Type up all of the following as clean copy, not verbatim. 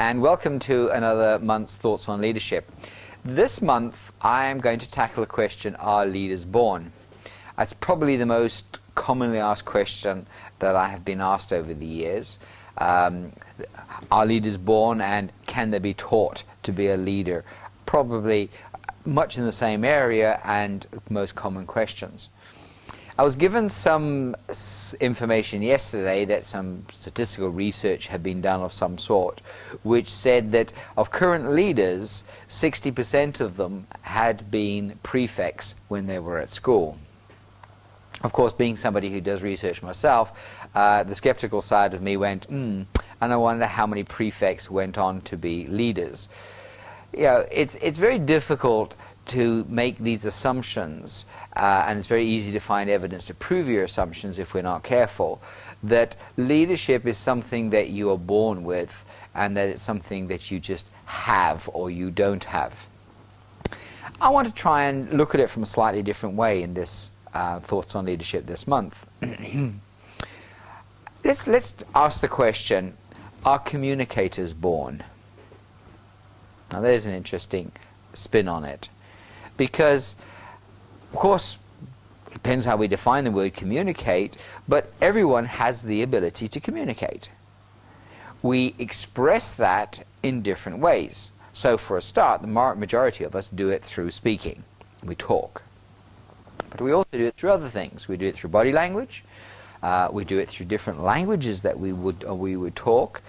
and welcome to another month's Thoughts on Leadership. This month I am going to tackle the question, are leaders born? That's probably the most commonly asked question that I have been asked over the years. Are leaders born, and can they be taught to be a leader? Probably much in the same area and most common questions. I was given some information yesterday that some statistical research had been done of some sort, which said that of current leaders, 60% of them had been prefects when they were at school. Of course, being somebody who does research myself, the skeptical side of me went, and I wonder how many prefects went on to be leaders. You know, it's very difficult to make these assumptions, and it's very easy to find evidence to prove your assumptions if we're not careful, that leadership is something that you are born with and that it's something that you just have or you don't have. I want to try and look at it from a slightly different way in this Thoughts on Leadership this month. Let's ask the question, are communicators born? Now there's an interesting spin on it. Because, of course, it depends how we define the word communicate, but everyone has the ability to communicate. We express that in different ways. So for a start, the majority of us do it through speaking. We talk. But we also do it through other things. We do it through body language. We do it through different languages that we would talk.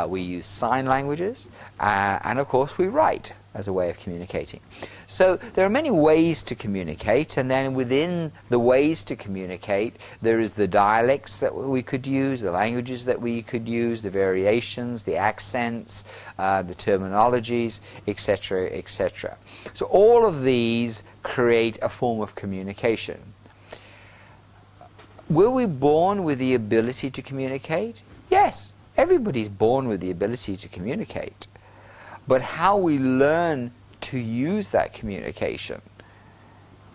We use sign languages. And of course we write as a way of communicating. So there are many ways to communicate, and then within the ways to communicate there is the dialects that we could use, the languages that we could use, the variations, the accents, the terminologies, etc., etc. So all of these create a form of communication. Were we born with the ability to communicate? Yes, everybody's born with the ability to communicate. But how we learn to use that communication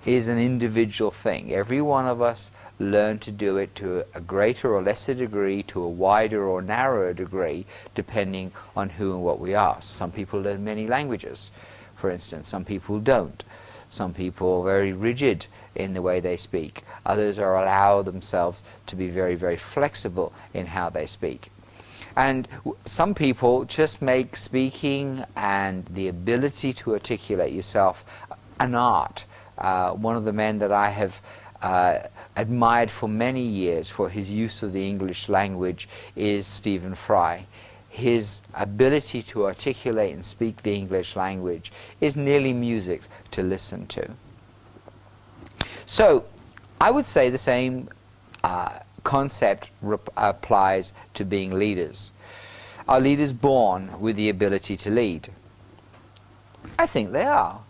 is an individual thing. Every one of us learn to do it to a greater or lesser degree, to a wider or narrower degree, depending on who and what we are. Some people learn many languages, for instance. Some people don't. Some people are very rigid in the way they speak. Others are allowed themselves to be very, very flexible in how they speak. And some people just make speaking and the ability to articulate yourself an art. One of the men that I have admired for many years for his use of the English language is Stephen Fry. His ability to articulate and speak the English language is nearly music to listen to. So I would say the same concept applies to being leaders. Are leaders born with the ability to lead? I think they are.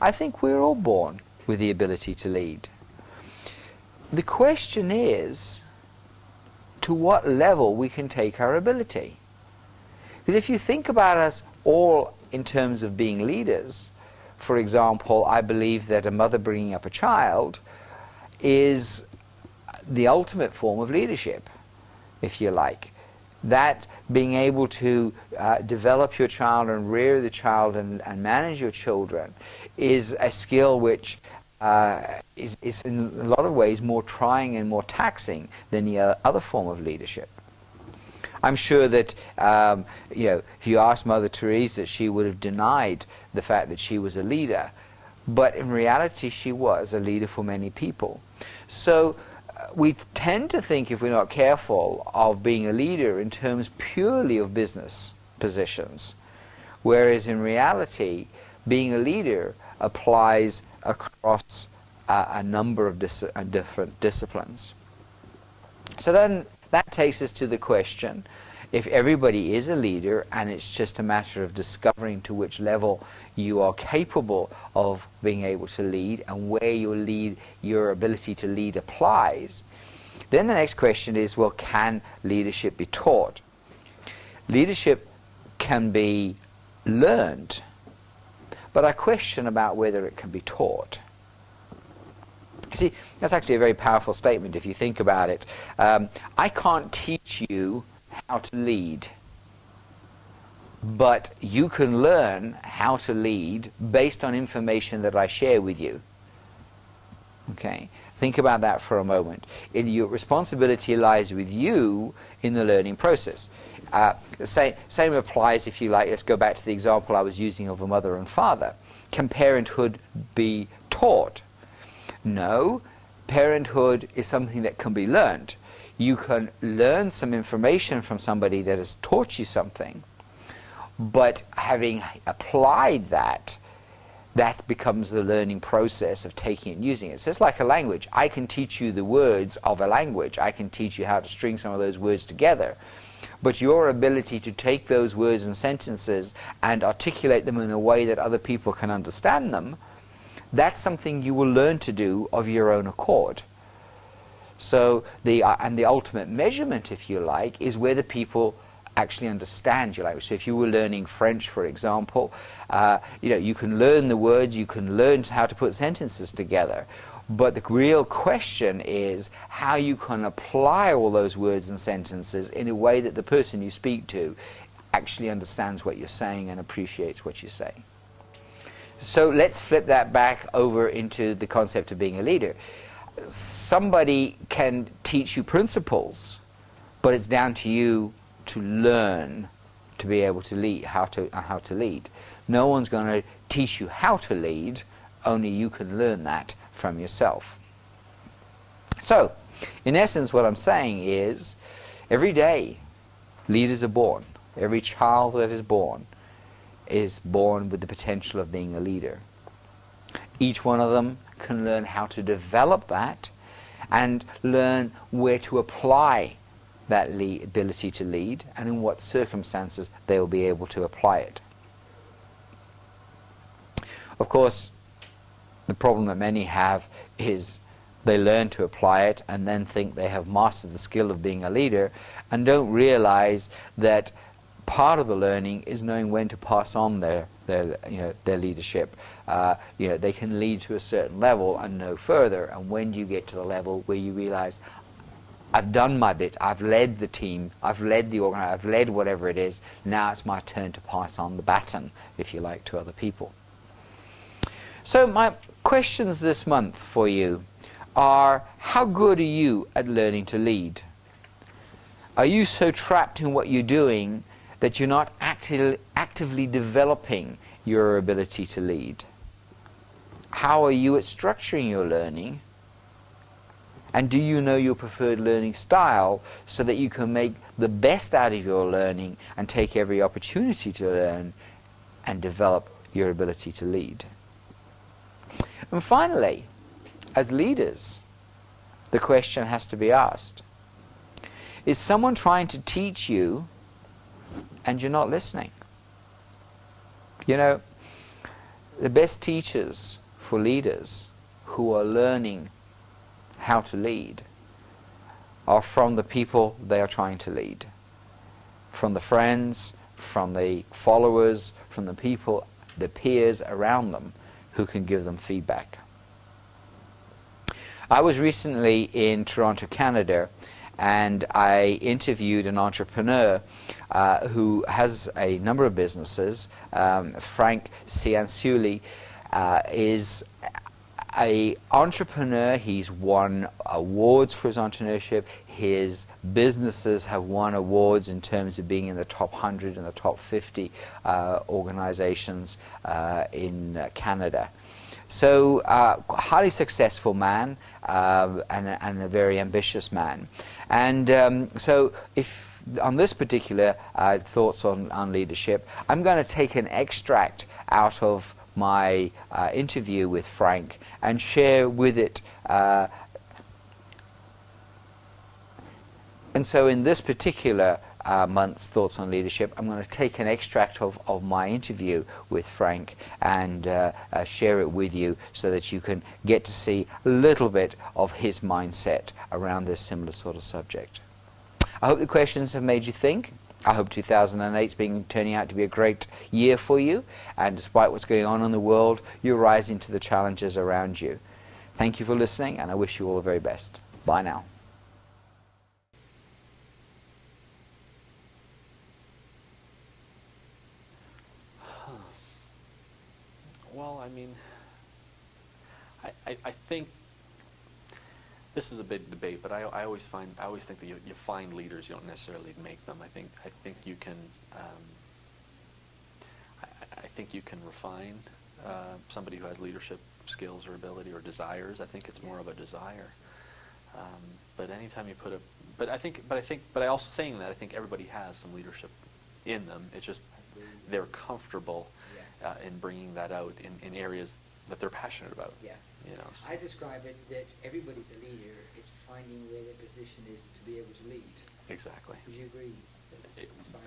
I think we're all born with the ability to lead. The question is to what level we can take our ability. Because if you think about us all in terms of being leaders, for example, I believe that a mother bringing up a child is the ultimate form of leadership, if you like. That being able to develop your child and rear the child and manage your children is a skill which is in a lot of ways more trying and more taxing than the other form of leadership. I'm sure that if you asked Mother Teresa, she would have denied the fact that she was a leader, but in reality she was a leader for many people. So we tend to think, if we're not careful, of being a leader in terms purely of business positions, whereas in reality being a leader applies across a number of different disciplines. So then that takes us to the question, if everybody is a leader and it's just a matter of discovering to which level you are capable of being able to lead and where your ability to lead applies, then the next question is, well, can leadership be taught? Leadership can be learned, but I question about whether it can be taught. See, that's actually a very powerful statement if you think about it. I can't teach you how to lead. but you can learn how to lead based on information that I share with you. Okay? Think about that for a moment. Your responsibility lies with you in the learning process. The same applies, if you like. Let's go back to the example I was using of a mother and father. Can parenthood be taught? No. Parenthood is something that can be learned. You can learn some information from somebody that has taught you something, but having applied that, that becomes the learning process of taking it and using it. So it's like a language. I can teach you the words of a language. I can teach you how to string some of those words together. But your ability to take those words and sentences and articulate them in a way that other people can understand them, that's something you will learn to do of your own accord. So the ultimate measurement, if you like, is whether people actually understand your language. So if you were learning French, for example, you can learn the words, you can learn how to put sentences together. But the real question is how you can apply all those words and sentences in a way that the person you speak to actually understands what you're saying and appreciates what you say. So let's flip that back over into the concept of being a leader. Somebody can teach you principles, but it's down to you to learn to be able to lead, how to lead. No one's going to teach you how to lead, only you can learn that from yourself. So, in essence, what I'm saying is, every day leaders are born. Every child that is born with the potential of being a leader. Each one of them can learn how to develop that and learn where to apply that ability to lead and in what circumstances they will be able to apply it. Of course, the problem that many have is they learn to apply it and then think they have mastered the skill of being a leader and don't realize that part of the learning is knowing when to pass on their leadership. They can lead to a certain level and no further, and when do you get to the level where you realize, I've done my bit, I've led the team, I've led the organization, I've led whatever it is, now it's my turn to pass on the baton, if you like, to other people. So my questions this month for you are, how good are you at learning to lead? Are you so trapped in what you're doing that you're not actively developing your ability to lead? How are you at structuring your learning? And do you know your preferred learning style so that you can make the best out of your learning and take every opportunity to learn and develop your ability to lead? And finally, as leaders, the question has to be asked, is someone trying to teach you and you're not listening? You know, the best teachers for leaders who are learning how to lead are from the people they are trying to lead. From the friends, from the followers, from the people, the peers around them who can give them feedback. I was recently in Toronto, Canada, and I interviewed an entrepreneur who has a number of businesses. Frank Cianciulli is an entrepreneur. He's won awards for his entrepreneurship. His businesses have won awards in terms of being in the top 100 and the top 50 organizations in Canada. So, highly successful man and a very ambitious man. And so, if on this particular thoughts on leadership, I'm going to take an extract out of my interview with Frank and share with it. And so in this particular month's Thoughts on Leadership, I'm going to take an extract of my interview with Frank and share it with you so that you can get to see a little bit of his mindset around this similar sort of subject. I hope the questions have made you think. I hope 2008 is turning out to be a great year for you, and despite what's going on in the world, you're rising to the challenges around you. Thank you for listening, and I wish you all the very best. Bye now. Well, I mean, I think this is a big debate, but I always think that you find leaders, you don't necessarily make them. I think you can I think you can refine somebody who has leadership skills or ability or desires. I think it's more of a desire. But anytime you put a, but I also saying that I think everybody has some leadership in them. It's just they're comfortable in bringing that out in areas that they're passionate about. Yeah. You know. So. I describe it that everybody's a leader. It's finding where their position is to be able to lead. Exactly. Would you agree?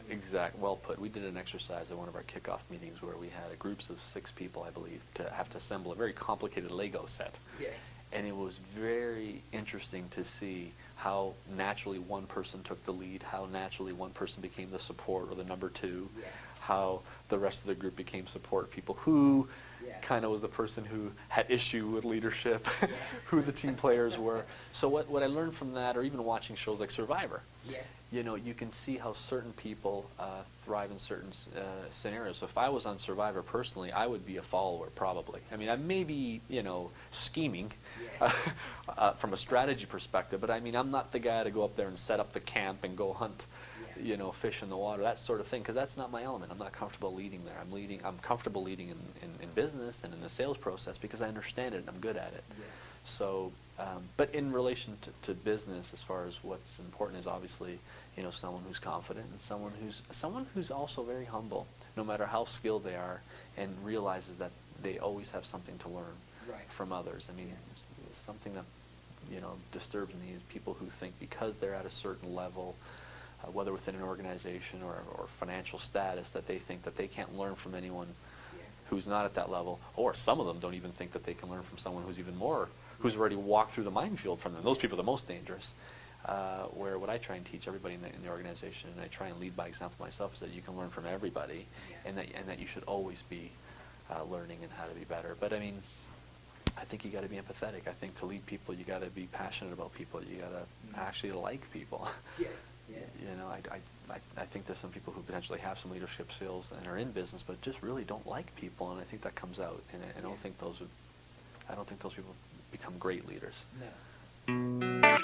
Exact. Well put. We did an exercise at one of our kickoff meetings where we had groups of 6 people, I believe, to have to assemble a very complicated Lego set. Yes. And it was very interesting to see how naturally one person took the lead, how naturally one person became the support or the number 2, how the rest of the group became support people, who kind of was the person who had issue with leadership, who the team players were. So what I learned from that, or even watching shows like Survivor, you know, you can see how certain people thrive in certain scenarios. So if I was on Survivor personally, I would be a follower probably. I mean, I may be, you know, scheming from a strategy perspective, but I mean, I'm not the guy to go up there and set up the camp and go hunt, you know, fish in the water, that sort of thing, because that's not my element. I'm not comfortable leading there. I'm comfortable leading in business and in the sales process because I understand it and I'm good at it. So, but in relation to business, as far as what's important is obviously, you know, someone who's confident and someone who's also very humble, no matter how skilled they are, and realizes that they always have something to learn from others. I mean, something that, you know, disturbs me is people who think because they're at a certain level, whether within an organization or financial status, that they think that they can't learn from anyone who's not at that level, or some of them don't even think that they can learn from someone who's even more, who's already walked through the minefield from them. Those people are the most dangerous. Where what I try and teach everybody in the organization, and I try and lead by example myself, is that you can learn from everybody, and that you should always be learning and how to be better. But I mean, I think you got to be empathetic. I think to lead people, you got to be passionate about people. You got to actually like people. Yes. You know, I think there's some people who potentially have some leadership skills and are in business, but just really don't like people, and I think that comes out. And I don't think those people become great leaders. No.